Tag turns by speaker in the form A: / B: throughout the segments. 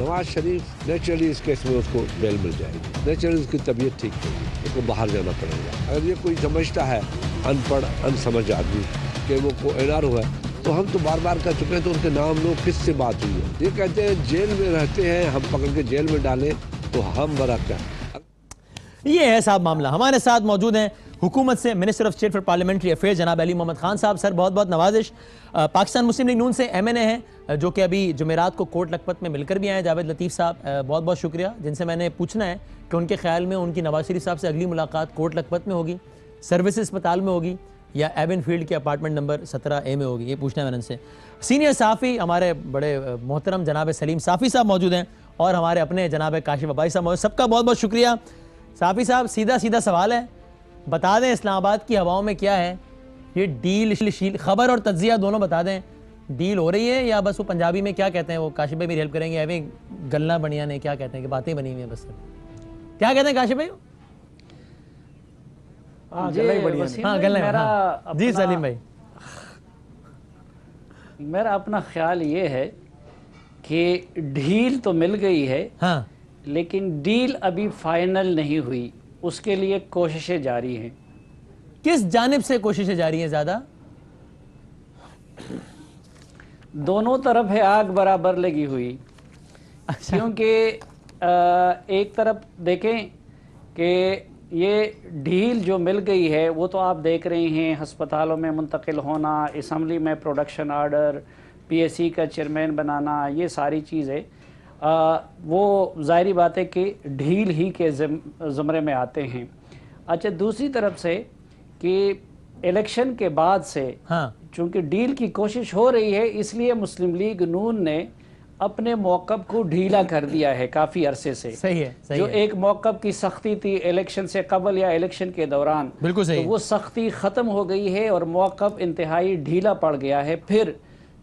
A: Nawaz Sharif naturally اس case میں اس کو بیل مل جائے گی، نیچرلی اس کی طبیعت ٹھیک ہوگی، اس کو باہر جانا پڑے گا۔ اگر یہ کوئی سمجھتا ہے ان پڑھ ان سمجھ آدمی کہ وہ کو NR ہوا ہے، تو ہم تو بار بار کہہ چکے ہیں، تو ان کے نام لو کس سے بات ہوئی ہے؟ یہ کہتے ہیں جیل میں رہتے ہیں، ہم پکڑ کے جیل میں ڈالیں تو ہم برکت ہے۔
B: یہ ہے صاحب معاملہ۔ ہمارے ساتھ موجود ہیں حکومت سے minister of state for parliamentary affairs جناب علی محمد خان صاحب۔ سر بہت بہت نوازش۔ پاکستان مسلم لیگ نون سے MNA ہیں جو کہ ابھی جمعرات کو کوٹ لکھپت میں مل کر بھی آئے ہیں، جاوید لطیف صاحب، بہت بہت شکریہ، جن سے میں نے پوچھنا ہے کہ ان کے خیال میں ان کی نواز شریف صاحب سے اگلی ملاقات کوٹ لکھپت میں ہوگی، سروسز اسپتال میں ہوگی، یا ایون فیلڈ کے اپارٹمنٹ نمبر 17A میں ہوگی، یہ پوچھنا ہے میں نے ان سے۔ سینئر صحافی ہمارے بڑے محترم جناب سلیم صافی صاحب موجود ہیں، اور ہمارے اپنے جناب کاشف عباسی صاحب موجود ہیں۔ سب کا بہت بہت شکریہ۔ صافی صاحب سیدھا سوال ہے، بتا دیں اسلام آباد کی ہواؤں میں کیا ہے؟ یہ ڈیل خبر اور تجزیہ دونوں بتا دیں، ڈیل ہو رہی ہے یا بس وہ پنجابی میں کیا کہتے ہیں، وہ کاشف بھائی میری ہیلپ کریں گے، ایویں گلنا بنیا نے کیا کہتے ہیں کہ باتیں بنی ہوئی ہیں، بس کیا کہتے ہیں کاشف بھائی؟ جی سلیم بھائی،
C: میرا اپنا خیال یہ ہے کہ ڈھیل تو مل گئی ہے،
B: ہاں،
C: لیکن ڈیل ابھی فائنل نہیں ہوئی، اس کے لیے کوششیں جاری ہیں۔
B: کس جانب سے کوششیں جاری ہیں زیادہ؟
C: دونوں طرف ہے آگ برابر لگی ہوئی، کیونکہ ایک طرف دیکھیں کہ یہ ڈھیل جو مل گئی ہے وہ تو آپ دیکھ رہے ہیں، ہسپتالوں میں منتقل ہونا، اسمبلی میں پروڈکشن آرڈر، PSC کا چیئرمین بنانا، یہ ساری چیزیں وہ ظاہری بات ہے کہ ڈھیل ہی کے زمرے میں آتے ہیں۔ اچھا، دوسری طرف سے کہ الیکشن کے بعد سے چونکہ ڈیل کی کوشش ہو رہی ہے، اس لیے مسلم لیگ نون نے اپنے موقف کو ڈھیلا کر دیا ہے کافی عرصے سے۔
B: صحیح ہے،
C: جو ایک موقف کی سختی تھی الیکشن سے قبل یا الیکشن کے دوران،
B: بالکل صحیح،
C: تو وہ سختی ختم ہو گئی ہے اور موقف انتہائی ڈھیلا پڑ گیا ہے۔ پھر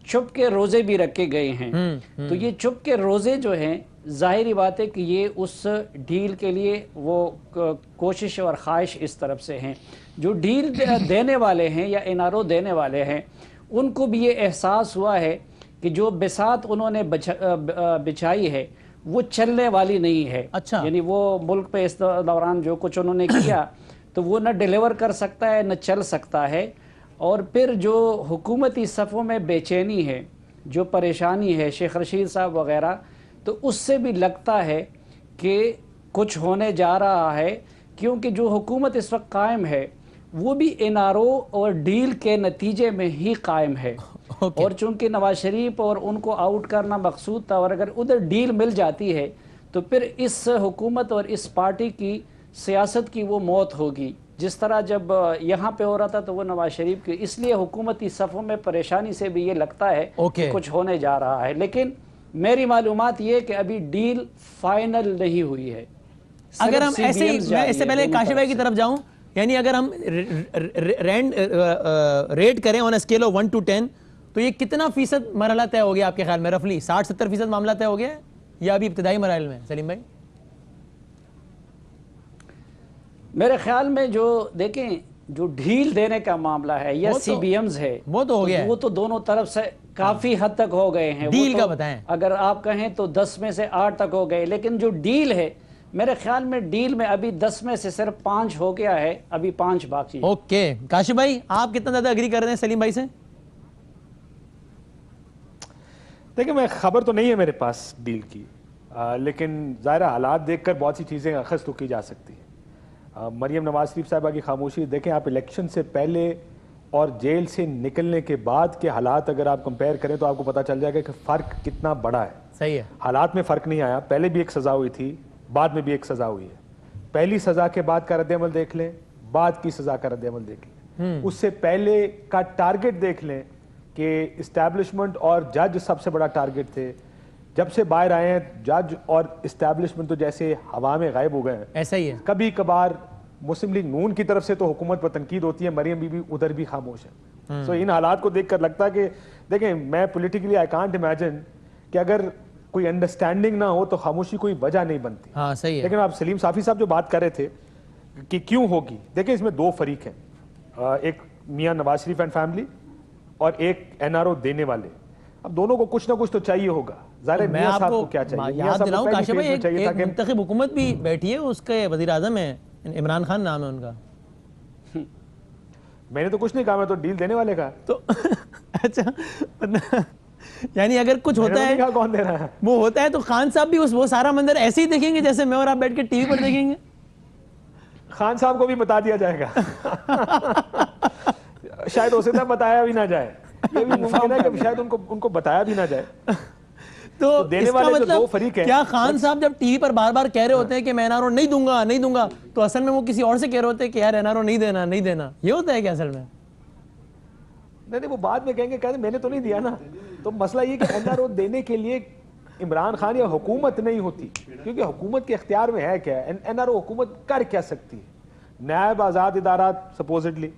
C: چپ کے روزے بھی رکھے گئے ہیں، تو یہ چپ کے روزے جو ہیں، ظاہری بات ہے کہ یہ اس ڈیل کے لیے وہ کوشش اور خواہش اس طرف سے ہیں۔ جو ڈیل دینے والے ہیں یا NRO دینے والے ہیں، ان کو بھی یہ احساس ہوا ہے کہ جو بساط انہوں نے بچھائی ہے وہ چلنے والی نہیں ہے۔
B: اچھا،
C: یعنی وہ ملک پہ اس دوران جو کچھ انہوں نے کیا تو وہ نہ ڈیلیور کر سکتا ہے نہ چل سکتا ہے۔ اور پھر جو حکومتی صفوں میں بے چینی ہے، جو پریشانی ہے، شیخ رشید صاحب وغیرہ، تو اس سے بھی لگتا ہے کہ کچھ ہونے جا رہا ہے، کیونکہ جو حکومت اس وقت قائم ہے وہ بھی NRO اور ڈیل کے نتیجے میں ہی قائم ہے۔ اور چونکہ نواز شریف اور ان کو آؤٹ کرنا مقصود تھا، اور اگر ادھر ڈیل مل جاتی ہے تو پھر اس حکومت اور اس پارٹی کی سیاست کی وہ موت ہوگی، جس طرح جب یہاں پہ ہو رہا تھا تو وہ نواز شریف کی، اس لیے حکومتی صفوں میں پریشانی سے بھی یہ لگتا ہے کہ کچھ ہونے جا رہا ہے۔ لیکن میری معلومات یہ کہ ابھی ڈیل فائنل نہیں ہوئی ہے۔
B: اگر ہم ایسے ہی، میں اس سے پہلے کاشف بھائی کی طرف جاؤں، یعنی اگر ہم ریٹ کریں آن اسکیل آف 1 to 10 تو یہ کتنا فیصد مرحلہ طے ہو گیا آپ کے خیال میں؟ رفلی 60-70% معاملہ طے ہو گیا ہے یا ابھی ابتدائی مراحل میں؟ سلیم بھائی،
C: میرے خیال میں جو دیکھیں جو ڈھیل دینے کا معاملہ ہے یا CBMs ہے
B: وہ تو ہو گیا ہے،
C: وہ تو دونوں طرف سے کافی حد تک ہو گئے ہیں۔
B: ڈیل کا بتائیں،
C: اگر آپ کہیں تو 10 میں سے 8 تک ہو گئے، لیکن جو ڈیل ہے میرے خیال میں ڈیل میں ابھی 10 میں سے صرف 5 ہو گیا ہے، ابھی 5 باقی۔
B: اوکے، کاشف بھائی آپ کتنا زیادہ اگری کر رہے ہیں سلیم بھائی سے؟
D: دیکھیں، میں خبر تو نہیں ہے میرے پاس ڈیل کی، لیکن ظاہر حالات دیکھ کر بہت سی چیزیں اخذ تو کی جا سکتی ہیں۔ مریم نواز شریف صاحبہ کی خاموشی دیکھیں آپ، الیکشن سے پہلے اور جیل سے نکلنے کے بعد کے حالات اگر آپ کمپیئر کریں تو آپ کو پتہ چل جائے گا کہ فرق کتنا بڑا ہے۔
B: صحیح ہے،
D: حالات میں فرق نہیں آیا، پہلے بھی ایک سزا ہوئی تھی، بعد میں بھی ایک سزا ہوئی ہے۔ پہلی سزا کے بعد کا رد عمل دیکھ لیں، بعد کی سزا کا رد عمل دیکھ لیں، اس سے پہلے کا ٹارگٹ دیکھ لیں کہ اسٹیبلشمنٹ اور جج سب سے بڑا ٹارگٹ تھے۔ جب سے باہر آئے ہیں جج اور اسٹیبلشمنٹ تو جیسے ہوا میں غائب ہو گئے ہیں۔
B: ایسا ہی ہے،
D: کبھی کبھار مسلم لیگ نون کی طرف سے تو حکومت پر تنقید ہوتی ہے، مریم بی بی ادھر بھی خاموش ہے۔ سو ان حالات کو دیکھ کر لگتا ہے کہ دیکھیں، میں پولیٹیکلی آئی کانٹ امیجن کہ اگر کوئی انڈرسٹینڈنگ نہ ہو تو خاموشی کوئی وجہ نہیں بنتی۔
B: ہاں صحیح ہے،
D: لیکن آپ سلیم صافی صاحب جو بات کر رہے تھے کہ کیوں ہوگی، دیکھیں اس میں 2 فریق ہیں، ایک میاں نواز شریف اینڈ فیملی اور ایک NRO دینے والے۔ اب دونوں کو کچھ نہ کچھ تو چاہیے ہوگا۔ ظاہر ہے
B: میں
D: میاں
B: آپ
D: صاحب
B: کو
D: کو کیا چاہیے؟ میاں
B: یاد
D: صاحب کو
B: دلاؤں
D: پہلی
B: کاشف
D: فیز میں
B: بھائی،
D: چاہیے تھا
B: ایک
D: کہ
B: منتخب حکومت بھی بیٹھی ہے، اس کے وزیر اعظم ہیں عمران خان نام ہے ان کا.
D: میں نے تو کچھ نہیں کہا، میں تو ڈیل دینے والے کا.
B: تو اچھا یعنی اگر کچھ ہوتا ہے
D: کون دے رہا ہے
B: وہ ہوتا ہے تو خان صاحب بھی وہ سارا منظر ایسے ہی دیکھیں گے جیسے میں اور آپ بیٹھ کے ٹی وی پر دیکھیں گے؟
D: خان صاحب کو بھی بتا دیا جائے گا. شاید اسے تک بتایا بھی نہ جائے، یہ بھی ممکن ہے کہ شاید ان کو بتایا بھی نہ جائے.
B: تو
D: دینے والے جو دو فریق ہیں،
B: کیا خان صاحب جب ٹی وی پر بار بار کہہ رہے ہوتے ہیں کہ میں این آر او نہیں دوں گا تو اصل میں وہ کسی اور سے کہہ رہے ہوتے ہیں کہ یار این آر او نہیں دینا، یہ ہوتا ہے کہ اصل میں؟
D: نہیں وہ بعد میں کہیں گے میں نے تو نہیں دیا نا. تو مسئلہ یہ کہ این آر او دینے کے لیے عمران خان یا حکومت نہیں ہوتی، کیونکہ حکومت کے اختیار میں ہے کیا؟ این آر او حکومت کر کیا سکتی ہے؟ نیب آزاد ادارات سپوزڈلی،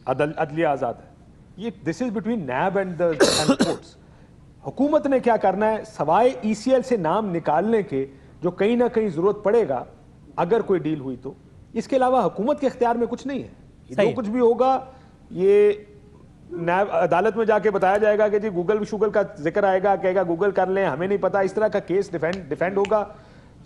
D: عدلیہ آزاد ہے، یہ this is between NAB and courts. حکومت نے کیا کرنا ہے سوائے ای سی ایل سے نام نکالنے کے، جو کہیں نہ کہیں ضرورت پڑے گا اگر کوئی ڈیل ہوئی تو. اس کے علاوہ حکومت کے اختیار میں کچھ نہیں ہے. جو کچھ بھی ہوگا یہ نیب عدالت میں جا کے بتایا جائے گا کہ جی گوگل شوگل کا ذکر آئے گا، کہے گا گوگل کر لیں، ہمیں نہیں پتا. اس طرح کا کیس ڈیفینڈ ہوگا،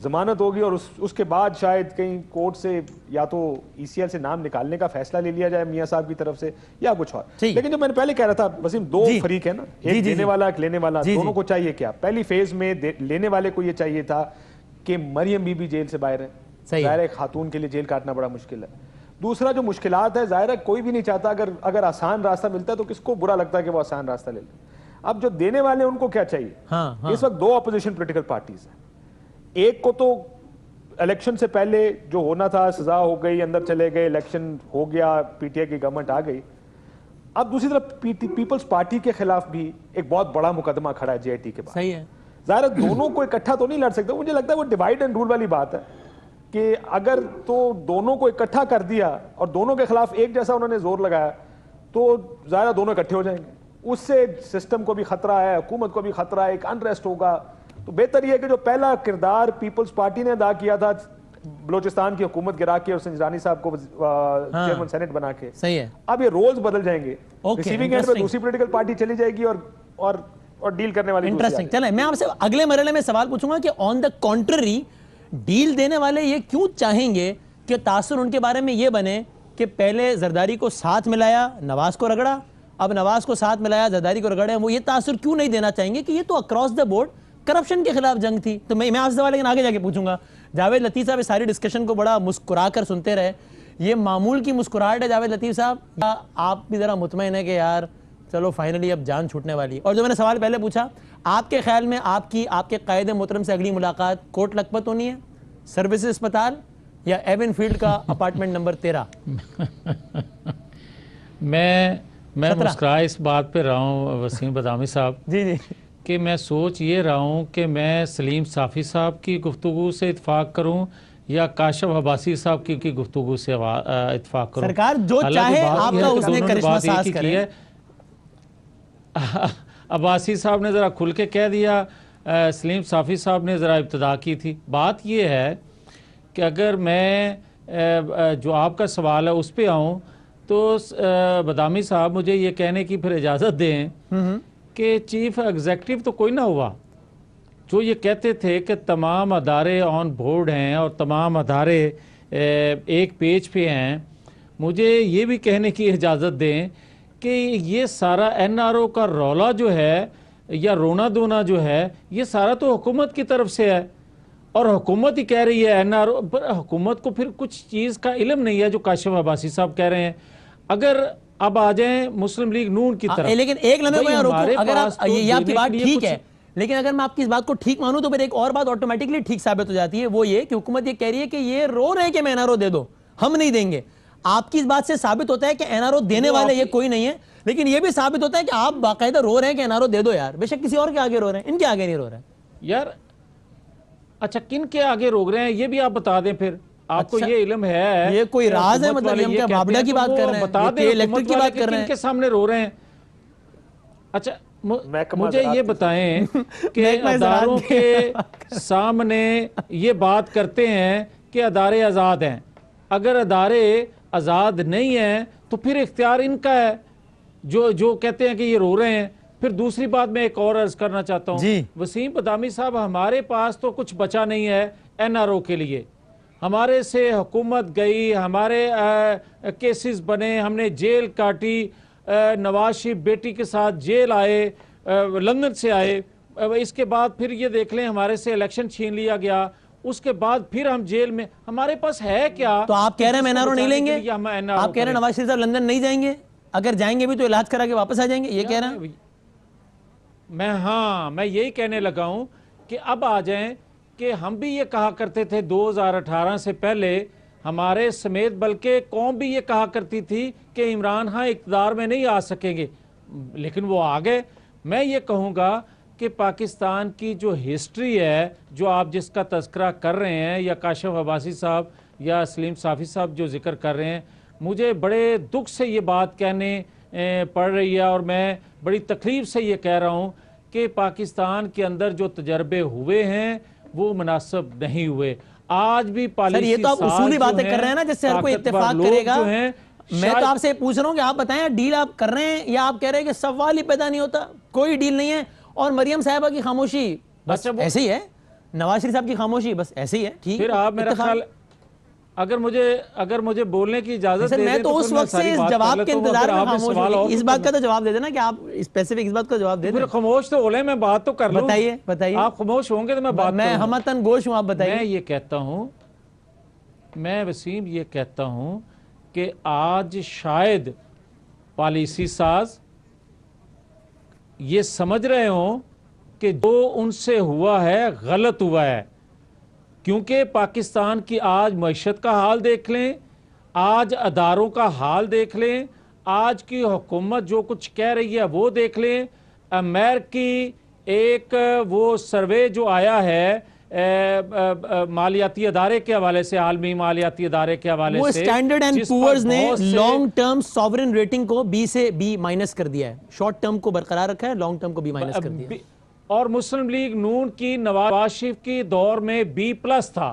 D: ضمانت ہوگی، اور اس کے بعد شاید کہیں کورٹ سے یا تو ای سی ایل سے نام نکالنے کا فیصلہ لے لیا جائے میاں صاحب کی طرف سے یا کچھ اور. لیکن جو میں نے پہلے کہہ رہا تھا وسیم، دو فریق ہیں نا، ایک دینے والا ایک لینے والا. دونوں کو چاہیے کیا؟ پہلی فیز میں لینے والے کو یہ چاہیے تھا کہ مریم بی بی جیل سے باہر ہے. ظاہر ہے خاتون کے لیے جیل کاٹنا بڑا مشکل ہے. دوسرا جو مشکلات ہے، ظاہر ہے کوئی بھی نہیں چاہتا اگر آسان راستہ ملتا ہے تو کس کو برا لگتا ہے کہ وہ آسان راستہ لے لیں. اب جو دینے والے ان کو کیا چاہیے؟ اس وقت دو اپوزیشن پولیٹیکل پارٹیز ہیں. ایک کو تو الیکشن سے پہلے جو ہونا تھا سزا ہو گئی، اندر چلے گئے، الیکشن ہو گیا، پی ٹی آئی کی گورنمنٹ آ گئی. اب دوسری طرف پیپلز پارٹی کے خلاف بھی ایک بہت بڑا مقدمہ کھڑا ہے جے آئی ٹی کے بعد.
B: صحیح ہے.
D: ظاہر ہے دونوں کو اکٹھا تو نہیں لڑ سکتے. مجھے لگتا ہے وہ ڈیوائڈ اینڈ رول والی بات ہے کہ اگر تو دونوں کو اکٹھا کر دیا اور دونوں کے خلاف ایک جیسا انہوں نے زور لگایا تو ظاہر ہے دونوں اکٹھے ہو جائیں گے. اس سے سسٹم کو بھی خطرہ ہے، حکومت کو بھی خطرہ ہے، ایک انریسٹ ہوگا. تو بہتر یہ ہے کہ جو پہلا کردار پیپلز پارٹی نے ادا کیا تھا بلوچستان کی حکومت گرا کے اور سنجرانی صاحب کو چیئرمین سینٹ بنا کے،
B: صحیح ہے،
D: اب یہ رولز بدل جائیں گے. ریسیونگ اینڈ پہ دوسری پولیٹیکل پارٹی چلی جائے گی اور ڈیل کرنے والی.
B: انٹرسٹنگ. چلیں میں آپ سے اگلے مرحلے میں سوال پوچھوں گا کہ آن دا کنٹرری ڈیل دینے والے یہ کیوں چاہیں گے کہ تاثر ان کے بارے میں یہ بنے کہ پہلے زرداری کو ساتھ ملایا، نواز کو رگڑا، اب نواز کو ساتھ ملایا، زرداری کو رگڑے؟ وہ یہ تاثر کیوں نہیں دینا چاہیں گے کہ یہ تو اکراس دا بورڈ کرپشن کے خلاف جنگ تھی؟ تو میں آپ سے سوال لیکن آگے جا کے پوچھوں گا. جاوید لطیف صاحب اس ساری ڈسکشن کو بڑا مسکرا کر سنتے رہے. یہ معمول کی مسکراہٹ ہے جاوید لطیف صاحب، یا آپ بھی ذرا مطمئن ہے کہ یار چلو فائنلی اب جان چھوٹنے والی؟ اور جو میں نے سوال پہلے پوچھا، آپ کے خیال میں آپ کے قائد محترم سے اگلی ملاقات کوٹ لکھپت ہونی ہے، سروسز اسپتال، یا ایون فیلڈ کا اپارٹمنٹ نمبر 13؟
E: میں مسکرا اس بات پہ رہا ہوں وسیم بدامی صاحب
B: جی
E: کہ میں سوچ یہ رہا ہوں کہ میں سلیم صافی صاحب کی گفتگو سے اتفاق کروں یا کاشف عباسی صاحب کی گفتگو سے اتفاق کروں.
B: سرکار جو چاہے آپ کا اس نے کرشمہ ساز کرے.
E: عباسی صاحب نے ذرا کھل کے کہہ دیا، سلیم صافی صاحب نے ذرا ابتدا کی تھی. بات یہ ہے کہ اگر میں جو آپ کا سوال ہے اس پہ آؤں تو بدامی صاحب مجھے یہ کہنے کی پھر اجازت دیں کہ چیف ایگزیکٹو تو کوئی نہ ہوا. جو یہ کہتے تھے کہ تمام ادارے آن بورڈ ہیں اور تمام ادارے ایک پیج پہ ہیں، مجھے یہ بھی کہنے کی اجازت دیں کہ یہ سارا این آر او کا رولا جو ہے یا رونا دونا جو ہے یہ سارا تو حکومت کی طرف سے ہے، اور حکومت ہی کہہ رہی ہے این آر او پر. حکومت کو پھر کچھ چیز کا علم نہیں ہے جو کاشف عباسی صاحب کہہ رہے ہیں. اگر اب آ جائیں مسلم لیگ نون کی طرف،
B: لیکن ایک لمحے کو یہاں روکوں، اگر یہ آپ کی بات ٹھیک ہے، لیکن اگر میں آپ کی اس بات کو ٹھیک مانوں تو پھر ایک اور بات آٹومیٹکلی ٹھیک ثابت ہو جاتی ہے. وہ یہ کہ حکومت یہ کہہ رہی ہے کہ یہ رو رہے ہیں کہ میں این آر او دے دو، ہم نہیں دیں گے. آپ کی اس بات سے ثابت ہوتا ہے کہ این آر او دینے والے یہ کوئی نہیں ہے، لیکن یہ بھی ثابت ہوتا ہے کہ آپ باقاعدہ رو رہے ہیں کہ این آر او دے دو یار. بے شک کسی اور کے آگے رو رہے ہیں، ان کے آگے نہیں رو رہے ہیں
E: یار. اچھا کن کے آگے روک رہے ہیں یہ بھی آپ بتا دیں پھر. آپ کو یہ علم ہے،
B: یہ کوئی راز ہے؟ مطلب ہم کیا بابڑا کی بات کر رہے ہیں،
E: بتا دیں
B: الیکٹرک کی بات کر رہے ہیں،
E: کن کے سامنے رو رہے ہیں؟ اچھا مجھے یہ بتائیں کہ اداروں کے سامنے یہ بات کرتے ہیں کہ ادارے آزاد ہیں. اگر ادارے آزاد نہیں ہیں تو پھر اختیار ان کا ہے. جو کہتے ہیں کہ یہ رو رہے ہیں پھر دوسری بات میں ایک اور عرض کرنا چاہتا ہوں، وسیم بادامی صاحب، ہمارے پاس تو کچھ بچا نہیں ہے NRO کے لیے. ہمارے سے حکومت گئی، ہمارے کیسز بنے، ہم نے جیل کاٹی، نواز شریف بیٹی کے ساتھ جیل آئے، لندن سے آئے، اس کے بعد پھر یہ دیکھ لیں ہمارے سے الیکشن چھین لیا گیا، اس کے بعد پھر ہم جیل میں. ہمارے پاس ہے کیا؟
B: تو آپ کہہ رہے ہیں NRO نہیں لیں گے؟ آپ کہہ رہے ہیں نواز شریف صاحب لندن نہیں جائیں گے؟ اگر جائیں گے بھی تو علاج کرا کے واپس آ جائیں گے، یہ کہہ رہے ہیں؟
E: میں یہی کہنے لگا ہوں کہ اب آ جائیں کہ ہم بھی یہ کہا کرتے تھے 2018 سے پہلے، ہمارے سمیت بلکہ قوم بھی یہ کہا کرتی تھی کہ عمران خان اقتدار میں نہیں آ سکیں گے، لیکن وہ آ گئے. میں یہ کہوں گا کہ پاکستان کی جو ہسٹری ہے، جو آپ جس کا تذکرہ کر رہے ہیں، یا کاشف عباسی صاحب یا سلیم صافی صاحب جو ذکر کر رہے ہیں، مجھے بڑے دکھ سے یہ بات کہنے پڑ رہی ہے، اور میں بڑی تکلیف سے یہ کہہ رہا ہوں کہ پاکستان کے اندر جو تجربے ہوئے ہیں وہ مناسب نہیں ہوئے. آج بھی پالیسی
B: یہ تو آپ اصولی باتیں کر رہے ہیں نا جس سے ہر کوئی اتفاق کرے گا. میں تو آپ سے پوچھ رہا ہوں کہ آپ بتائیں ڈیل آپ کر رہے ہیں یا آپ کہہ رہے ہیں کہ سوال ہی پیدا نہیں ہوتا، کوئی ڈیل نہیں ہے، اور مریم صاحبہ کی خاموشی بس ایسے ہی ہے، نواز شریف صاحب کی خاموشی بس ایسے ہی ہے. ٹھیک،
E: پھر آپ میرا خیال اگر مجھے بولنے کی اجازت دے دیں،
B: میں تو اس وقت سے اس جواب کے انتظار میں خاموش ہوں. اس بات کا تو جواب دے دینا کہ آپ اسپیسیفک اس بات کا جواب دے دیں.
E: پھر خاموش تو ہو لیں، میں بات تو کر لوں.
B: بتائیے.
E: آپ خاموش ہوں گے تو میں بات کروں.
B: میں ہمتن گوش ہوں، آپ بتائیے.
E: میں یہ کہتا ہوں، میں وسیم یہ کہتا ہوں کہ آج شاید پالیسی ساز یہ سمجھ رہے ہوں کہ جو ان سے ہوا ہے غلط ہوا ہے، کیونکہ پاکستان کی آج معیشت کا حال دیکھ لیں، آج اداروں کا حال دیکھ لیں، آج کی حکومت جو کچھ کہہ رہی ہے وہ دیکھ لیں. امریکی ایک وہ سروے جو آیا ہے مالیاتی ادارے کے حوالے سے، عالمی مالیاتی ادارے کے حوالے سے،
B: وہ اسٹینڈرڈ اینڈ پورز نے لانگ ٹرم سوورن ریٹنگ کو B سے B مائنس کر دیا ہے، شارٹ ٹرم کو برقرار رکھا ہے، لانگ ٹرم کو B مائنس کر دیا.
E: اور مسلم لیگ نون کی نواز شریف کی دور میں B+ تھا،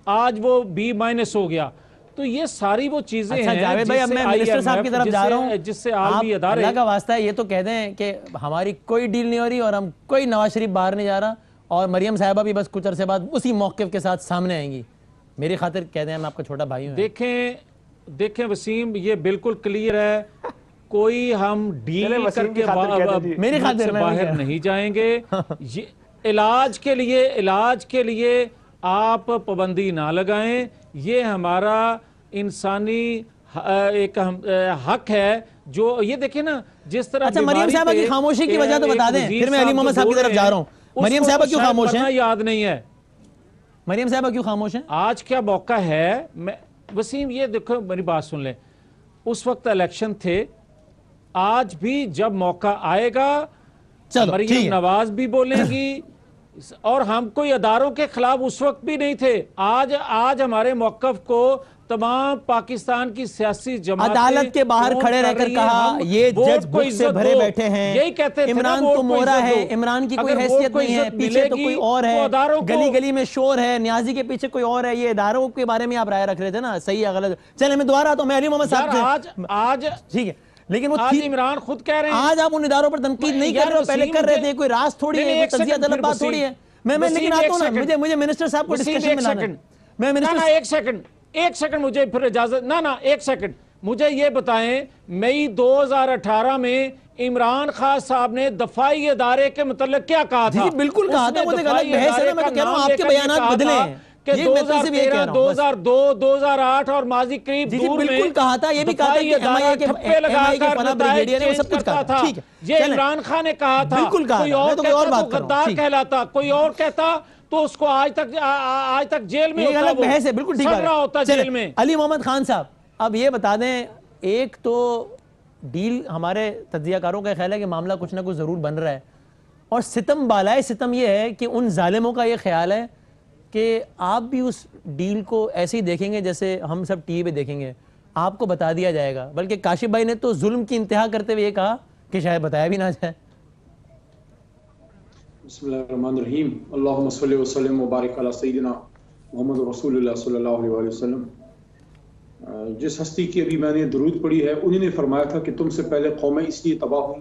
E: آج وہ B- ہو گیا. تو یہ ساری وہ چیزیں ہیں.
B: جاوید بھائی، اب میں منسٹر صاحب کی طرف جا رہا ہوں.
E: جس سے عالمی ادارے،
B: اللہ کا واسطہ ہے یہ تو کہہ دیں کہ ہماری کوئی ڈیل نہیں ہو رہی اور ہم کوئی نواز شریف باہر نہیں جا رہا، اور مریم صاحبہ بھی بس کچھ عرصے بعد اسی موقف کے ساتھ سامنے آئیں گی. میری خاطر کہہ دیں میں آپ کا چھوٹا بھائی ہوں.
E: دیکھیں وسیم، یہ بالکل کلیئر ہے، کوئی ہم ڈیل کر کے باہر نہیں جائیں گے. علاج کے لیے آپ پابندی نہ لگائیں، یہ ہمارا انسانی ایک حق ہے. جو یہ دیکھیں نا جس طرح
B: مریم صاحبہ کی خاموشی کی وجہ تو بتا دیں، پھر میں علی محمد صاحب کی طرف جا رہا ہوں. مریم صاحبہ کیوں خاموش ہیں؟
E: یاد نہیں ہے
B: مریم صاحبہ کیوں خاموش ہیں؟
E: آج کیا موقع ہے؟ وسیم یہ دیکھو، میری بات سن لیں، اس وقت الیکشن تھے، آج بھی جب موقع آئے گا مریم نواز بھی بولیں گی، اور ہم کوئی اداروں کے خلاف اس وقت بھی نہیں تھے. آج ہمارے موقف کو تمام پاکستان کی سیاسی جماعتیں
B: عدالت کے باہر کھڑے رہ کر کہا یہ جج بک سے بھرے بیٹھے ہیں،
E: یہی کہتے تھے
B: عمران تو مورا ہے، عمران کی کوئی حیثیت نہیں ہے، پیچھے تو کوئی اور ہے، گلی گلی میں شور ہے، نیازی کے پیچھے کوئی اور ہے. یہ اداروں کے بارے میں آپ رائے رکھ رہے تھے نا، صحیح ہے غلط. چلیں میں دوبارہ تو میں علی محمد صاحب سے
E: آج
B: ٹھیک ہے، لیکن وہ
E: عمران خود کہہ رہے ہیں
B: آج آپ ان اداروں پر تنقید نہیں کر رہے ہو، پہلے کر رہے تھے. کوئی راز تھوڑی ہے، کوئی تجزیہ طلب بات تھوڑی ہے. میں لیکن آتا ہوں نا، مجھے منسٹر صاحب کو ڈسکشن میں لانا ہے.
E: ایک سیکنڈ مجھے پھر اجازت، ایک سیکنڈ مجھے یہ بتائیں، مئی 2018 میں عمران خان صاحب نے دفاعی ادارے کے متعلق کیا کہا تھا؟
B: جی بالکل کہا تھا، وہ ایک الگ بحث ہے. میں تو کہہ رہا ہوں آپ کے بیانات بدلے ہیں
E: کہ 2013 2002 2008 اور ماضی قریب دور میں
B: بالکل کہا تھا. یہ بھی کہا تھا کہ
E: ادارہ ٹھپے لگا کر نتائج چینج کرتا تھا. یہ عمران خان نے کہا تھا. کوئی اور کہتا تو غدار کہلاتا، کوئی اور کہتا تو اس کو آج تک جیل میں ہوتا،
B: الگ بحث ہے. بالکل ٹھیک
E: ہے، ہوتا جیل میں.
B: علی محمد خان صاحب، اب یہ بتا دیں، ایک تو ڈیل ہمارے تجزیہ کاروں کا خیال ہے کہ معاملہ کچھ نہ کچھ ضرور بن رہا ہے، اور ستم بالائے ستم یہ ہے کہ ان ظالموں کا یہ خیال ہے کہ آپ بھی اس ڈیل کو ایسے ہی دیکھیں گے جیسے ہم سب ٹی وی پہ دیکھیں گے، آپ کو بتا دیا جائے گا. بلکہ کاشف بھائی نے تو ظلم کی انتہا کرتے ہوئے یہ کہا کہ شاید بتایا بھی نہ جائے.
F: بسم اللہ الرحمن الرحیم. اللہم صلی وسلم وبارک علی سیدنا محمد رسول اللہ صلی اللہ علیہ وسلم. جس ہستی کی ابھی میں نے درود پڑھی ہے، انہی نے فرمایا تھا کہ تم سے پہلے قومیں اس لیے تباہ ہوئی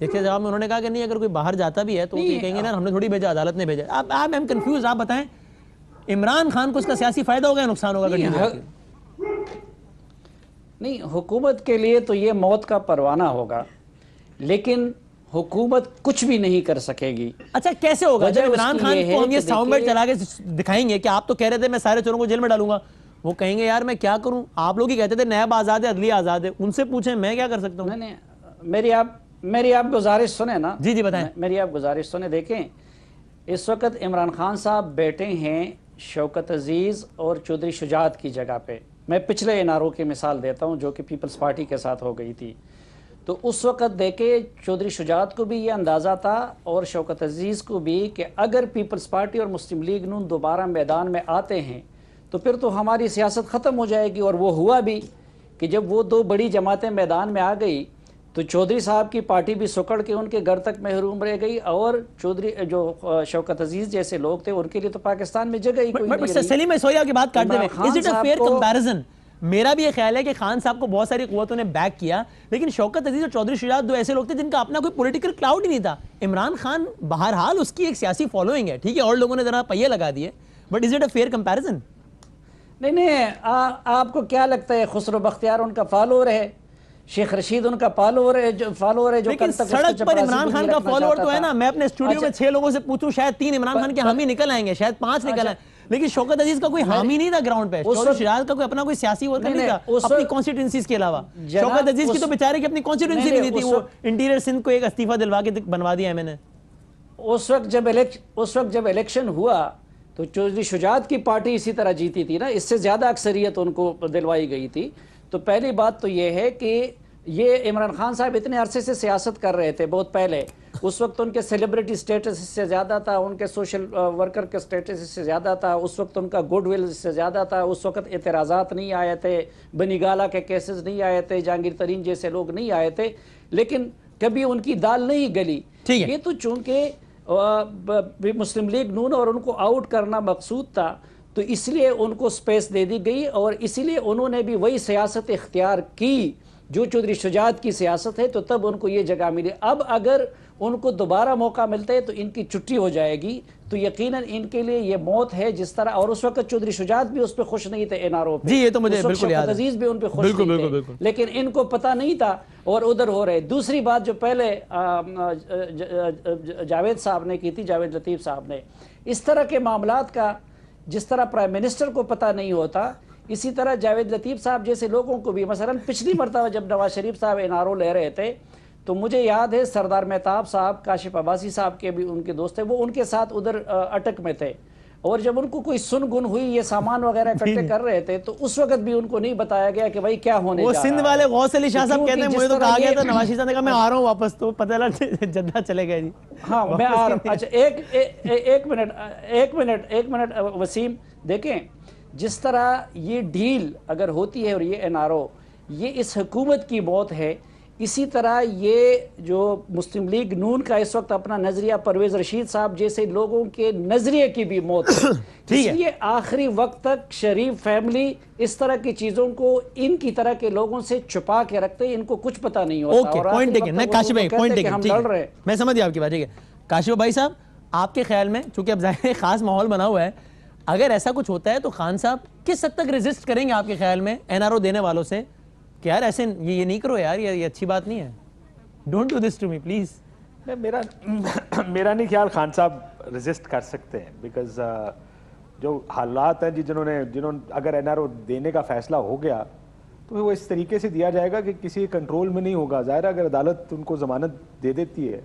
B: جس کے جواب میں انہوں نے کہا کہ نہیں اگر کوئی باہر جاتا بھی ہے تو یہ کہیں گے نا ہم نے تھوڑی بھیجا, عدالت نے بھیجا. آپ ایم کنفیوز, آپ بتائیں عمران خان کو اس کا سیاسی فائدہ ہوگا یا نقصان ہوگا؟
C: نہیں, حکومت کے لیے تو یہ موت کا پروانہ ہوگا, لیکن حکومت کچھ بھی نہیں کر سکے گی.
B: اچھا کیسے ہوگا جب عمران خان کو ہم یہ ساؤنڈ بائٹ چلا کے دکھائیں گے کہ آپ تو کہہ رہے تھے میں سارے چوروں کو جیل میں ڈالوں گا, وہ کہیں گے یار میں کیا کروں, آپ لوگ ہی کہتے تھے نیب آزاد ہے عدلیہ آزاد ہے, ان سے پوچھیں میں کیا کر سکتا ہوں.
C: نہیں, میری آپ گزارش سنیں نا.
B: جی بتائیں.
C: میری آپ گزارش سنیں. دیکھیں اس وقت عمران خان صاحب بیٹھے ہیں شوکت عزیز اور چودھری شجاعت کی جگہ پہ. میں پچھلے NRO کی مثال دیتا ہوں جو کہ پیپلز پارٹی کے ساتھ ہو گئی تھی. تو اس وقت دیکھے چودھری شجاعت کو بھی یہ اندازہ تھا اور شوکت عزیز کو بھی کہ اگر پیپلز پارٹی اور مسلم لیگ نون دوبارہ میدان میں آتے ہیں تو پھر تو ہماری سیاست ختم ہو جائے گی. اور وہ ہوا بھی کہ جب وہ دو بڑی جماعتیں میدان میں آ گئی تو چودھری صاحب کی پارٹی بھی سکڑ کے ان کے گھر تک محروم رہ گئی, اور چودھری جو شوکت عزیز جیسے لوگ تھے ان کے لیے تو پاکستان میں جگہ ہی کوئی نہیں رہی.
B: سلیم میں سوری آپ کی بات کاٹتے ہوئے, is it a fair comparison? میرا بھی یہ خیال ہے کہ خان صاحب کو بہت ساری قوتوں نے بیک کیا, لیکن شوکت عزیز اور چودھری شجاعت دو ایسے لوگ تھے جن کا اپنا کوئی پولیٹیکل کلاؤڈ ہی نہیں تھا. عمران خان بہرحال اس کی ایک سیاسی فالوئنگ ہے, ٹھیک ہے, اور لوگوں نے ذرا پہیے لگا دیے, but is it a fair comparison?
C: نہیں, آپ کو کیا لگتا ہے خسرو بختیار ان کا فالوور ہے, شیخ رشید ان کا فالوور ہے جو
B: لیکن سڑک پر عمران خان کا فالوور تو ہے نا. میں اپنے اسٹوڈیو میں 6 لوگوں سے پوچھوں شاید 3 عمران خان کے حامی نکل آئیں گے, شاید 5 نکل آئیں, لیکن شوکت عزیز کا کوئی حامی نہیں تھا گراؤنڈ پہ. چودھری شجاعت کا کوئی اپنا کوئی سیاسی ورکر نہیں تھا اپنی کانسٹیٹوئنسی کے علاوہ. شوکت عزیز کی تو بیچارے کی اپنی کانسٹیٹوئنسی نہیں تھی, وہ انٹیریئر سندھ کو ایک استعفیٰ دلوا کے بنوا دیا میں نے.
C: اس وقت جب الیکشن ہوا تو چودھری شجاعت کی پارٹی اسی طرح جیتی تھی نا, اس سے زیادہ اکثریت ان کو دلوائی گئی تھی. تو پہلی بات تو یہ ہے کہ یہ عمران خان صاحب اتنے عرصے سے سیاست کر رہے تھے بہت پہلے, اس وقت ان کے سیلیبریٹی سٹیٹس اس سے زیادہ تھا, ان کے سوشل ورکر کے سٹیٹس اس سے زیادہ تھا, اس وقت ان کا گڈ ول اس سے زیادہ تھا, اس وقت اعتراضات نہیں آئے تھے, بنی گالا کے کیسز نہیں آئے تھے, جہانگیر ترین جیسے لوگ نہیں آئے تھے, لیکن کبھی ان کی دال نہیں گلی. یہ تو چونکہ مسلم لیگ نون اور ان کو آؤٹ کرنا مقصود تھا تو اس لیے ان کو سپیس دے دی گئی, اور اسی لیے انہوں نے بھی وہی سیاست اختیار کی جو چودھری شجاعت کی سیاست ہے, تو تب ان کو یہ جگہ ملی. اب اگر ان کو دوبارہ موقع ملتا ہے تو ان کی چھٹی ہو جائے گی, تو یقیناً ان کے لیے یہ موت ہے جس طرح. اور اس وقت چودھری شجاعت بھی اس پہ خوش نہیں تھے NRO پہ,
B: جی یہ تو مجھے بالکل یاد ہے,
C: عزیز بھی ان پہ خوش نہیں تھے, لیکن ان کو پتہ نہیں تھا اور ادھر ہو رہے. دوسری بات جو پہلے جاوید صاحب نے کی تھی, جاوید لطیف صاحب نے, اس طرح کے معاملات کا جس طرح پرائم منسٹر کو پتہ نہیں ہوتا, اسی طرح جاوید لطیف صاحب جیسے لوگوں کو بھی. مثلا پچھلی مرتبہ جب نواز شریف صاحب NRO لے رہے تھے تو مجھے یاد ہے سردار مہتاب صاحب, کاشف عباسی صاحب کے بھی ان کے دوست تھے, وہ ان کے ساتھ ادھر اٹک میں تھے, اور جب ان کو کوئی سن گن ہوئی یہ سامان وغیرہ اکٹھے کر رہے تھے تو اس وقت بھی ان کو نہیں بتایا گیا کہ بھائی کیا ہونے جا رہا ہے.
B: وہ سندھ والے غوث علی شاہ صاحب کہتے ہیں مجھے تو کہا گیا تھا, نواز شریف صاحب نے کہا میں آ رہا ہوں واپس, تو پتہ لگا جدہ چلے گئے. جی
C: ہاں میں آ رہا ہوں. اچھا ایک منٹ وسیم, دیکھیں جس طرح یہ ڈیل اگر ہوتی ہے اور یہ NRO یہ اس حکومت کی موت ہے, اسی طرح یہ جو مسلم لیگ نون کا اس وقت اپنا نظریہ, پرویز رشید صاحب جیسے لوگوں کے نظریے کی بھی موت ہے. اس لیے آخری وقت تک شریف فیملی اس طرح کی چیزوں کو ان کی طرح کے لوگوں سے چھپا کے رکھتے, ان کو کچھ پتہ نہیں ہوتا.
B: میں سمجھ گیا آپ کی بات. ٹھیک ہے کاشف بھائی صاحب, آپ کے خیال میں چونکہ اب ظاہر خاص ماحول بنا ہوا ہے, اگر ایسا کچھ ہوتا ہے تو خان صاحب کس حد تک ریزسٹ کریں گے آپ کے خیال میں NRO دینے والوں سے کہ یار ایسے یہ نہیں کرو یار, یہ اچھی بات نہیں ہے, don't do this to me please?
D: میرا نہیں خیال خان صاحب ریزسٹ کر سکتے ہیں, بیکاز جو حالات ہیں جنہوں نے اگر NRO دینے کا فیصلہ ہو گیا تو وہ اس طریقے سے دیا جائے گا کہ کسی کنٹرول میں نہیں ہوگا. ظاہر ہے اگر عدالت ان کو ضمانت دے دیتی ہے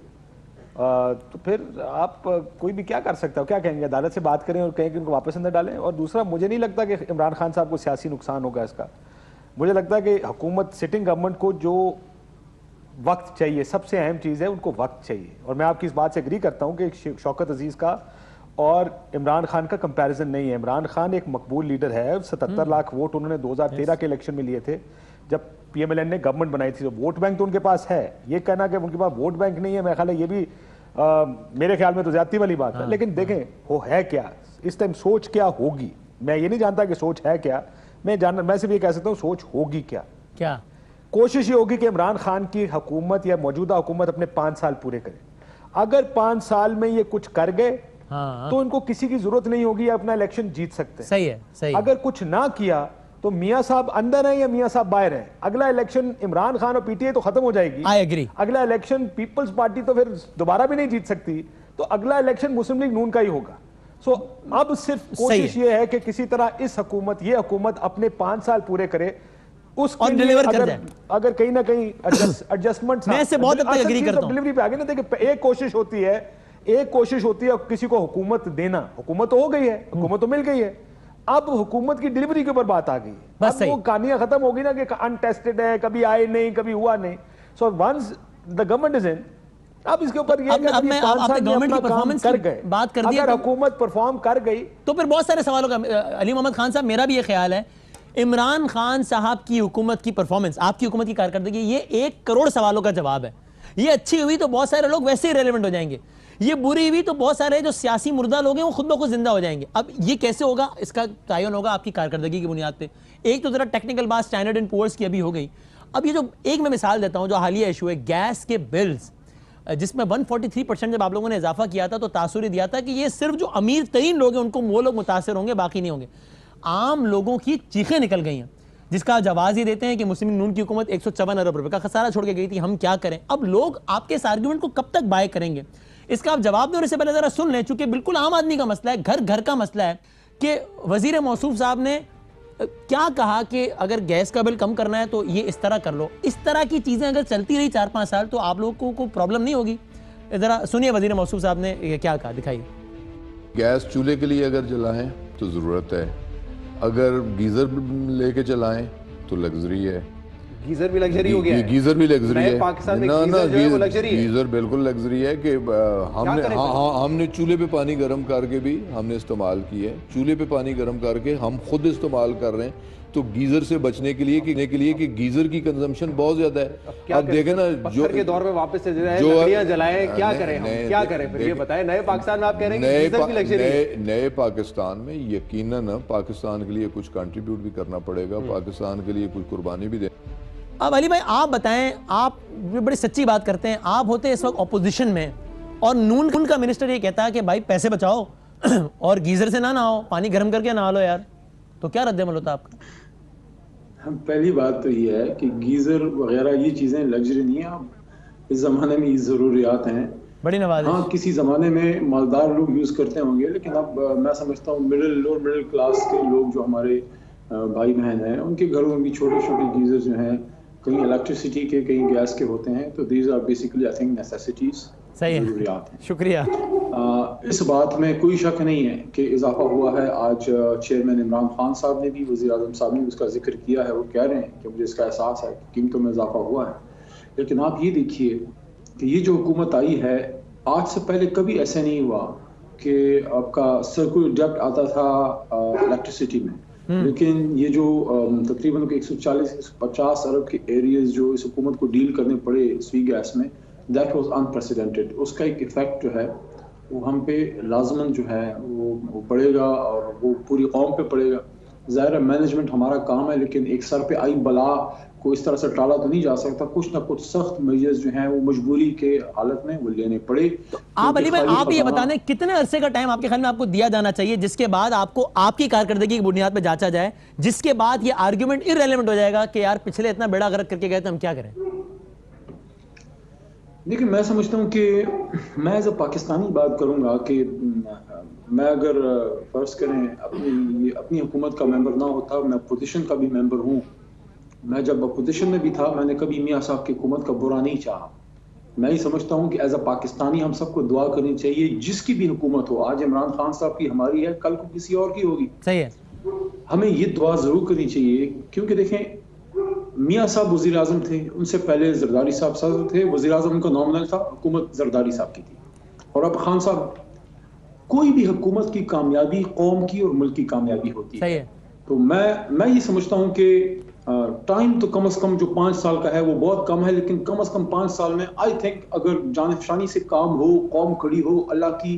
D: تو پھر آپ کوئی بھی کیا کر سکتا ہو, کیا کہیں گے, عدالت سے بات کریں اور کہیں کہ ان کو واپس اندر ڈالیں. اور دوسرا مجھے نہیں لگتا کہ عمران خان صاحب کو سیاسی نقصان ہوگا اس کا. مجھے لگتا ہے کہ حکومت سٹنگ گورنمنٹ کو جو وقت چاہیے, سب سے اہم چیز ہے ان کو وقت چاہیے. اور میں آپ کی اس بات سے اگری کرتا ہوں کہ شوکت عزیز کا اور عمران خان کا کمپیریزن نہیں ہے. عمران خان ایک مقبول لیڈر ہے, 77 لاکھ ووٹ انہوں نے 2013 کے الیکشن میں لیے تھے جب PMLN نے گورنمنٹ بنائی تھی. تو ووٹ بینک تو ان کے پاس ہے, یہ کہنا کہ ان کے پاس ووٹ بینک نہیں ہے میرا خیال ہے یہ بھی میرے خیال میں تو زیادتی والی بات ہے. لیکن دیکھیں وہ ہے کیا اس ٹائم, سوچ کیا ہوگی, میں یہ نہیں جانتا کہ سوچ ہے کیا, میں صرف یہ کہہ سکتا ہوں سوچ ہوگی کیا. کوشش یہ ہوگی کہ عمران خان کی حکومت یا موجودہ حکومت اپنے 5 سال پورے کرے. اگر 5 سال میں یہ کچھ کر گئے تو ان کو کسی کی ضرورت نہیں ہوگی, اپنا الیکشن جیت سکتے ہیں.
B: صحیح ہے, صحیح.
D: اگر کچھ نہ کیا تو میاں صاحب اندر ہیں یا میاں صاحب باہر ہیں. اگلا الیکشن عمران خان اور پی ٹی آئی تو ختم ہو جائے گی.
B: I agree.
D: اگلا الیکشن پیپلز پارٹی تو پھر دوبارہ بھی نہیں جیت سکتی, تو اگلا الیکشن مسلم لیگ نون کا ہی ہوگا. سو اب صرف کوشش یہ ہے کہ کسی طرح اس حکومت, یہ حکومت اپنے 5 سال پورے کرے. اس کے لیے اگر کہیں نہ کہیں ایڈجسٹمنٹ,
B: میں اس سے بہت حد تک ایگری کرتا ہوں.
D: ڈلیوری پہ آگے نا دیکھیں, ایک کوشش ہوتی ہے کسی کو حکومت دینا. حکومت تو ہو گئی ہے, حکومت تو مل گئی ہے, اب حکومت کی ڈلیوری کے اوپر بات آ گئی. اب وہ کہانیاں ختم ہوگی نا کہ انٹیسٹڈ ہے, کبھی آئے نہیں, کبھی ہوا نہیں. So once the government is ان, اب اس کے اوپر یہ ہے کہ گورنمنٹ کی پرفارمنس کر گئے, بات کر دی. اگر حکومت پرفارم کر گئی
B: تو پھر بہت سارے سوالوں کا. علی محمد خان صاحب, میرا بھی یہ خیال ہے, عمران خان صاحب کی حکومت کی پرفارمنس, آپ کی حکومت کی کارکردگی, یہ 1 کروڑ سوالوں کا جواب ہے. یہ اچھی ہوئی تو بہت سارے لوگ ویسے ہی ریلیونٹ ہو جائیں گے, یہ بری ہوئی تو بہت سارے جو سیاسی مردہ لوگ ہیں وہ خود بخود زندہ ہو جائیں گے. اب یہ کیسے ہوگا, اس کا تعین ہوگا آپ کی کارکردگی کی بنیاد پہ. ایک تو ذرا ٹیکنیکل بات اسٹینڈرڈ اینڈ پورس کی ابھی ہو گئی. اب یہ جو ایک میں مثال دیتا ہوں, جو حالیہ ایشو ہے گیس کے بلز, جس میں 143% جب آپ لوگوں نے اضافہ کیا تھا تو تاثر دیا تھا کہ یہ صرف جو امیر ترین لوگ ہیں ان کو وہ لوگ متاثر ہوں گے, باقی نہیں ہوں گے. عام لوگوں کی چیخیں نکل گئی ہیں, جس کا جواز یہ دیتے ہیں کہ مسلم نون کی حکومت 154 ارب روپے کا خسارہ چھوڑ کے گئی تھی, ہم کیا کریں. اب لوگ آپ کے اس آرگیومنٹ کو کب تک بائے کریں گے, اس کا آپ جواب دیں. اور اس سے پہلے ذرا سن لیں, چونکہ بالکل عام آدمی کا مسئلہ ہے, گھر گھر کا مسئلہ ہے, کہ وزیر موصوف صاحب نے کیا کہا کہ اگر گیس کا بل کم کرنا ہے تو یہ اس طرح کر لو. اس طرح کی چیزیں اگر چلتی رہی 4-5 سال تو آپ لوگوں کو پرابلم نہیں ہوگی. ذرا سنیے وزیر موصوف صاحب نے کیا کہا, دکھائیے.
G: گیس چولہے کے لیے اگر جلائیں تو ضرورت ہے, اگر گیزر لے کے چلائیں تو لگژری ہے.
H: گیزر بھی لگژری ہو گیا ہے,
G: گیزر بھی لگژری ہے.
H: پاکستان میں گیزر جو ہے وہ لگژری ہے.
G: گیزر بالکل لگژری ہے کہ ہم نے چولہے پہ پانی گرم کر کے بھی ہم نے استعمال کی ہے. چولہے پہ پانی گرم کر کے ہم خود استعمال کر رہے ہیں, تو گیزر سے بچنے کے لیے کہ گیزر کی کنزمپشن بہت زیادہ ہے. اب دیکھیں نا,
H: جو کے دور میں واپس سے لکڑیاں جلائیں, کیا کریں ہم, کیا کریں پھر یہ بتائیں. نئے پاکستان میں آپ کہہ رہے ہیں کہ گیزر کی لگژری ہے.
G: نئے پاکستان میں یقیناً پاکستان کے لیے کچھ کنٹریبیوٹ بھی کرنا پڑے گا, پاکستان کے لیے کچھ قربانی بھی دیں.
B: اب علی بھائی آپ بتائیں, آپ بڑی سچی بات کرتے ہیں, آپ ہوتے ہیں اس وقت اپوزیشن میں اور نون کا منسٹر یہ کہتا ہے کہ بھائی پیسے بچاؤ اور گیزر سے نہ نہاؤ, پانی گرم کر کے نہا لو یار, تو کیا رد عمل ہوتا آپ کا؟
F: پہلی بات تو یہ ہے کہ گیزر وغیرہ یہ چیزیں لگژری نہیں ہیں, اس زمانے میں یہ ضروریات ہیں.
B: بڑی نوازش.
F: ہاں کسی زمانے میں مالدار لوگ یوز کرتے ہوں گے, لیکن اب میں سمجھتا ہوں مڈل کلاس کے لوگ جو ہمارے بھائی بہن ہیں, ان کے گھروں میں بھی چھوٹے چھوٹے گیزر جو ہیں, کہیں الیکٹریسٹی کے کہیں گیس کے ہوتے ہیں, تو these are basically I think necessities, ضروریات ہیں.
B: شکریہ.
F: اس بات میں کوئی شک نہیں ہے کہ اضافہ ہوا ہے. آج چیئرمین عمران خان صاحب نے بھی, وزیر اعظم صاحب نے بھی اس کا ذکر کیا ہے. وہ کہہ رہے ہیں کہ مجھے اس کا احساس ہے کہ قیمتوں میں اضافہ ہوا ہے. لیکن آپ یہ دیکھیے کہ یہ جو حکومت آئی ہے, آج سے پہلے کبھی ایسے نہیں ہوا کہ آپ کا سرکولر ڈکٹ آتا تھا الیکٹریسٹی میں, لیکن یہ جو تقریباً 140-150 ارب کے ایریاز جو اس حکومت کو ڈیل کرنے پڑے سوئی گیس میں, دیٹ واز انپریسیڈنٹڈ. اس کا ایک ایفیکٹ جو ہے وہ ہم پہ لازماً جو ہے وہ پڑے گا, اور وہ پوری قوم پہ پڑے گا. ظاہر ہے مینجمنٹ ہمارا کام ہے, لیکن ایک سر پہ آئی بلا کو اس طرح سے ٹالا تو نہیں جا سکتا. کچھ نہ کچھ سخت میجرز جو ہیں وہ مجبوری کے حالت میں وہ لینے پڑے.
B: آپ علی بھائی آپ یہ بتانے کتنے عرصے کا ٹائم آپ کے خیال میں آپ کو دیا جانا چاہیے جس کے بعد آپ کو آپ کی کارکردگی کی بنیاد پہ جانچا جائے, جس کے بعد یہ آرگیومنٹ ارریلیونٹ ہو جائے گا کہ یار پچھلے اتنا بیڑا غرق کر کے گئے تو ہم کیا کریں؟
F: دیکھیں میں سمجھتا ہوں کہ میں ایز اے پاکستانی بات کروں گا کہ میں اگر فرض کریں اپنی حکومت کا ممبر نہ ہوتا, میں اپوزیشن کا بھی ممبر ہوں. میں جب اپوزیشن میں بھی تھا میں نے کبھی میاں صاحب کی حکومت کا برا نہیں چاہا. میں یہ سمجھتا ہوں کہ ایز اے پاکستانی ہم سب کو دعا کرنی چاہیے, جس کی بھی حکومت ہو. آج عمران خان صاحب کی ہماری ہے, کل کو کسی اور کی ہوگی.
B: صحیح ہے.
F: ہمیں یہ دعا ضرور کرنی چاہیے, کیونکہ دیکھیں میاں صاحب وزیر اعظم تھے, ان سے پہلے زرداری صاحب صدر تھے, وزیر اعظم ان کا نامنل تھا, حکومت زرداری صاحب کی تھی, اور اب خان صاحب. کوئی بھی حکومت کی کامیابی قوم کی اور ملک کی کامیابی ہوتی ہے. تو میں یہ سمجھتا ہوں کہ ٹائم تو کم از کم جو 5 سال کا ہے وہ بہت کم ہے, لیکن کم از کم 5 سال میں آئی تھنک اگر جانفشانی سے کام ہو, قوم کھڑی ہو, اللہ کی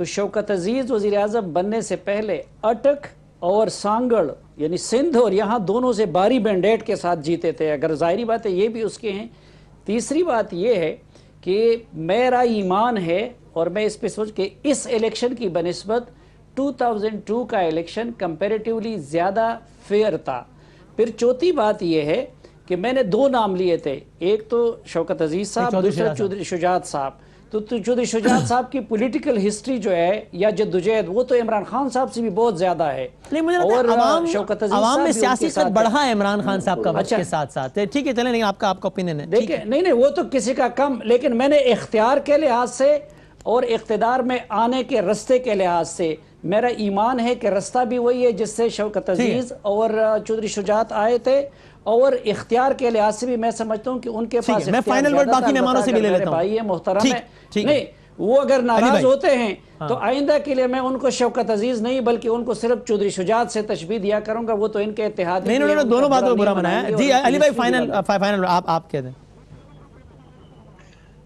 C: تو شوکت عزیز وزیر اعظم بننے سے پہلے اٹک اور سانگڑ یعنی سندھ اور یہاں دونوں سے باری مینڈیٹ کے ساتھ جیتے تھے. اگر ظاہری بات ہے یہ بھی اس کے ہیں. تیسری بات یہ ہے کہ میرا ایمان ہے اور میں اس پہ سوچ کہ اس الیکشن کی بنسبت 2002 کا الیکشن کمپیریٹیولی زیادہ فیئر تھا. پھر چوتھی بات یہ ہے کہ میں نے 2 نام لیے تھے, ایک تو شوکت عزیز صاحب, دوسرا چودھری شجاعت صاحب. تو چودھری شجاعت صاحب کی پولیٹیکل ہسٹری جو ہے یا جدوجہد وہ تو عمران خان صاحب سے بھی بہت زیادہ ہے. اور شوکت عزیز
B: عوام میں
C: صاحب
B: سیاسی قد بڑھا ہے عمران خان صاحب کا وقت کے ساتھ ساتھ. ٹھیک ہے چلیں, نہیں آپ کا اوپینین ہے.
C: دیکھیں نہیں وہ تو کسی کا کم, لیکن میں نے اختیار کے لحاظ سے اور اقتدار میں آنے کے رستے کے لحاظ سے میرا ایمان ہے کہ رستہ بھی وہی ہے جس سے شوکت عزیز اور چودھری شجاعت آئے تھے, اور اختیار کے لحاظ سے بھی میں سمجھتا ہوں کہ ان کے پاس
B: میں فائنل ورڈ باقی مہمانوں سے بھی لے لیتا ہوں.
C: بھائی محترم ہے, نہیں وہ اگر ناراض ہوتے ہیں تو آئندہ کے لیے میں ان کو شوکت عزیز نہیں بلکہ ان کو صرف چودھری شجاعت سے تشبیہ دیا کروں گا. وہ تو ان کے اتحاد
B: نہیں, انہوں نے دونوں باتوں کو برا منایا. جی علی بھائی فائنل آپ کہہ دیں.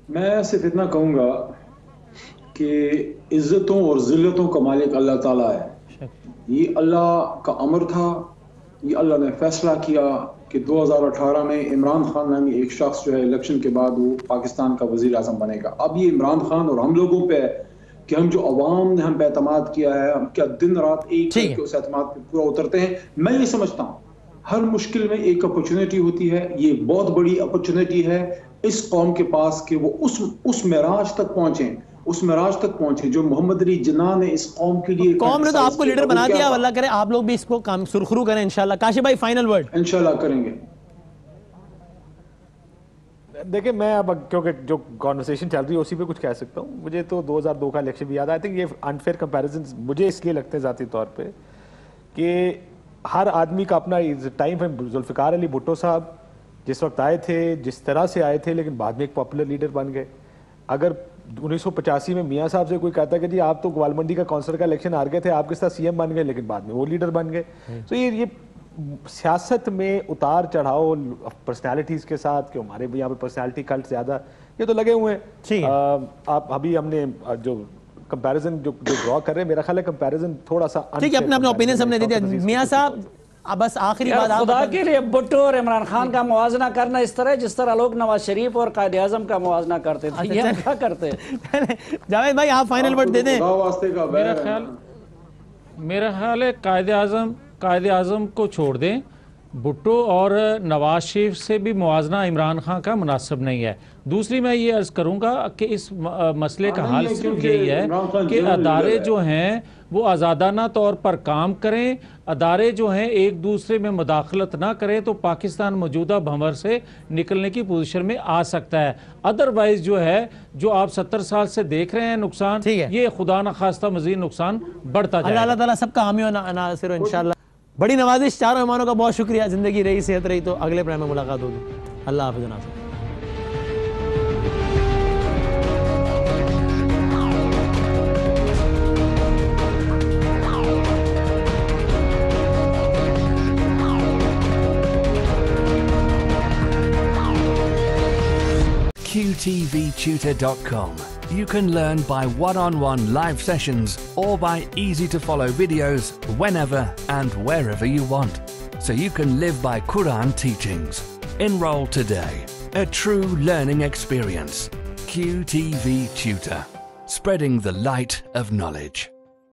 F: میں صرف اتنا کہوں گا کہ عزتوں اور ذلتوں کا مالک اللہ تعالیٰ ہے. یہ اللہ کا امر تھا, یہ اللہ نے فیصلہ کیا کہ 2018 میں عمران خان نامی ایک شخص جو ہے الیکشن کے بعد وہ پاکستان کا وزیر اعظم بنے گا. اب یہ عمران خان اور ہم لوگوں پہ ہے کہ ہم جو عوام نے ہم پہ اعتماد کیا ہے, ہم کیا دن رات ایک کر کے اس اعتماد پہ پورا اترتے ہیں. میں یہ سمجھتا ہوں ہر مشکل میں ایک اپرچونٹی ہوتی ہے. یہ بہت بڑی اپرچونٹی ہے اس قوم کے پاس کہ وہ اس معراج تک پہنچیں جو محمد علی جناح نے اس قوم کے لیے.
B: قوم نے تو آپ کو لیڈر بنا دیا, اللہ کرے آپ لوگ بھی اس کو سرخرو کریں انشاءاللہ. کاشف بھائی فائنل ورڈ.
F: انشاءاللہ کریں گے.
D: دیکھیں میں اب کیونکہ جو کانورسیشن چل رہی ہے اسی پہ کچھ کہہ سکتا ہوں. مجھے تو 2002 کا الیکشن بھی یاد ہے. آئی تھنک یہ انفیئر کمپیریزنز مجھے اس لیے لگتے ہیں ذاتی طور پہ کہ ہر آدمی کا اپنا ٹائم ہے. ذوالفقار علی بھٹو صاحب جس وقت آئے تھے, جس طرح سے آئے تھے, لیکن بعد میں ایک پاپولر لیڈر بن گئے. اگر 1985 میں میاں صاحب سے کوئی کہتا ہے کہ جی آپ تو گوالمنڈی کا کونسلر کا الیکشن ہار گئے تھے, آپ کس طرح سی ایم بن گئے, لیکن بعد میں وہ لیڈر بن گئے. تو یہ سیاست میں اتار چڑھاؤ پرسنالٹیز کے ساتھ, کہ ہمارے بھی یہاں پہ پرسنالٹی کلٹ زیادہ یہ تو لگے ہوئے ہیں. آپ ابھی ہم نے جو کمپیریزن جو ڈرا کر رہے ہیں, میرا خیال ہے کمپیریزن تھوڑا سا
B: ٹھیک ہے, اپنے اوپینین سب نے دے دیا. میاں صاحب بس آخری بات آپ
C: خدا کے لیے بھٹو اور عمران خان کا موازنہ کرنا اس طرح جس طرح لوگ نواز شریف اور قائد اعظم کا موازنہ کرتے تھے, یہ ہم کیا کرتے ہیں.
B: جاوید بھائی آپ فائنل ورڈ دے دیں.
E: میرا خیال ہے قائد اعظم کو چھوڑ دیں. بھٹو اور نواز شریف سے بھی موازنہ عمران خان کا مناسب نہیں ہے. دوسری میں یہ عرض کروں گا کہ اس مسئلے کا حل صرف یہی ہے کہ ادارے جو ہیں وہ آزادانہ طور پر کام کریں, ادارے جو ہیں ایک دوسرے میں مداخلت نہ کریں, تو پاکستان موجودہ بھنور سے نکلنے کی پوزیشن میں آ سکتا ہے. ادروائز جو ہے جو آپ 70 سال سے دیکھ رہے ہیں نقصان, یہ خدا نخواستہ مزید نقصان بڑھتا جائے.
B: اللہ تعالیٰ سب کا حامی و ناصر ہو انشاءاللہ. بڑی نوازش, 4 مہمانوں کا بہت شکریہ. زندگی رہی, صحت رہی تو اگلے پروگرام میں ملاقات ہوگی. اللہ حافظ جناب.
I: QTVtutor.com. You can learn by one-on-one live sessions or by easy-to-follow videos whenever and wherever you want. So you can live by Quran teachings. Enroll today. A true learning experience. QTV Tutor. Spreading the light of knowledge.